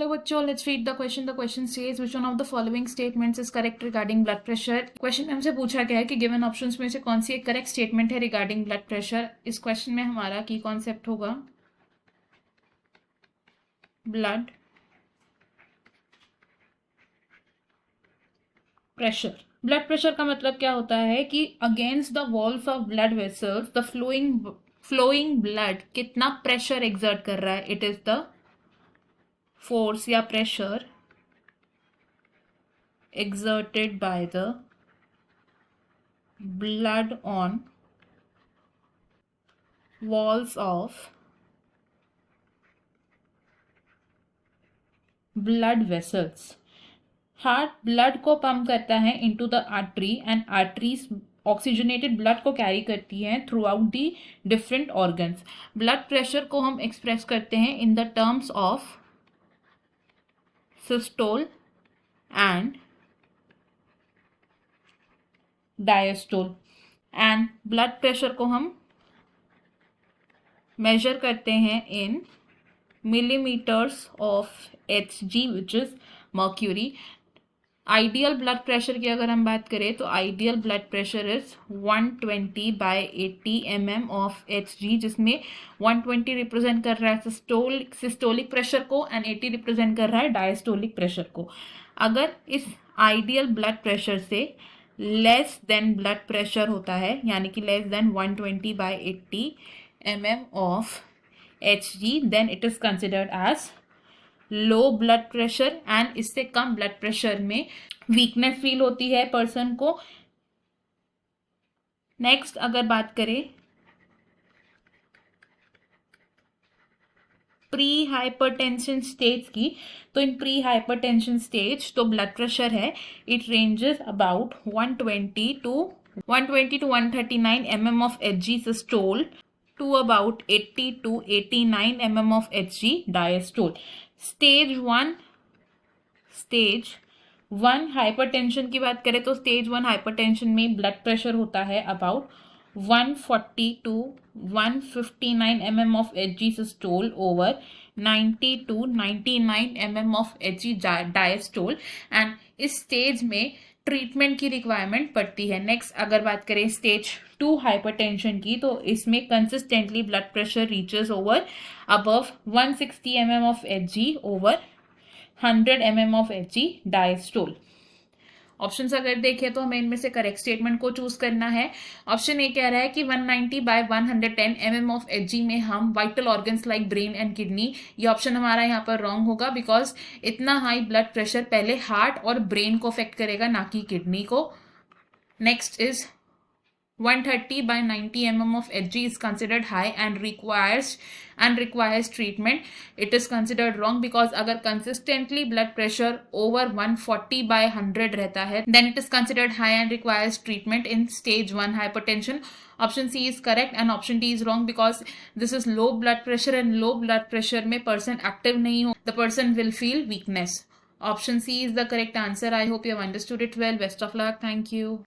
Hello बच्चों, let's read the question. The question says which one of the following statements is correct regarding blood pressure. Question में हमसे पूछा गया है कि given options में से कौन सी एक करेक्ट स्टेटमेंट है regarding blood pressure. इस क्वेश्चन में हमारा की कॉन्सेप्ट होगा ब्लड प्रेशर. ब्लड प्रेशर का मतलब क्या होता है कि against the walls of blood vessels the flowing blood कितना प्रेशर एक्सर्ट कर रहा है. इट इज द फोर्स या pressure exerted by the blood on walls of blood vessels. Heart blood को पंप करता है into the artery and arteries oxygenated blood को carry करती हैं through out the different organs. Blood pressure को हम express करते हैं in the terms of systole and diastole. And blood pressure को हम मेजर करते हैं in millimetres of Hg which is mercury. Ideal blood pressure की अगर हम बात करें तो ideal blood pressure is 120/80 mm of Hg, जिसमें 120 रिप्रेजेंट कर रहा है सिस्टोलिक प्रेशर को एंड 80 रिप्रेजेंट कर रहा है डायस्टोलिक प्रेशर को. अगर इस आइडियल ब्लड प्रेशर से लेस देन ब्लड प्रेशर होता है, यानी कि less than 120/80 mm of Hg, then it is considered as low blood pressure. And इससे कम ब्लड प्रेशर में वीकनेस फील होती है पर्सन को. नेक्स्ट अगर बात करें प्री हाइपरटेंशन स्टेज की, तो इन प्री हाइपरटेंशन स्टेज तो ब्लड प्रेशर है it ranges about 120 to 139 mm of Hg systole to about 80 to 89 mm of Hg diastole. Stage one hypertension की बात करें तो स्टेज 1 हाइपरटेंशन में ब्लड प्रेशर होता है about 140 to 159 mm of Hg systole over 90 to 99 mm of Hg diastole. And इस stage में treatment की रिक्वायरमेंट पड़ती है. नेक्स्ट अगर बात करें स्टेज 2 हाइपरटेंशन की, तो इसमें consistently blood pressure reaches over above 160 mm of Hg over 100 mm of Hg diastole. Options अगर देखें तो हमें इनमें से करेक्ट स्टेटमेंट को चूज करना है. ऑप्शन ए कह रहा है कि 190/110 mm ऑफ Hg में हम vital organs like brain and kidney. ये ऑप्शन हमारा यहाँ पर रॉन्ग होगा बिकॉज इतना हाई ब्लड प्रेशर पहले हार्ट और ब्रेन को अफेक्ट करेगा, ना कि किडनी को. Next is 130/90 mm of Hg is considered high and requires treatment. It is considered wrong because अगर consistently blood pressure over 140/100 रहता है, then it is considered high and requires treatment in stage 1 hypertension. Option C is correct and option D is wrong because this is low blood pressure and low blood pressure में person active नहीं हो, the person will feel weakness. Option C is the correct answer. I hope you have understood it well. Best of luck. Thank you.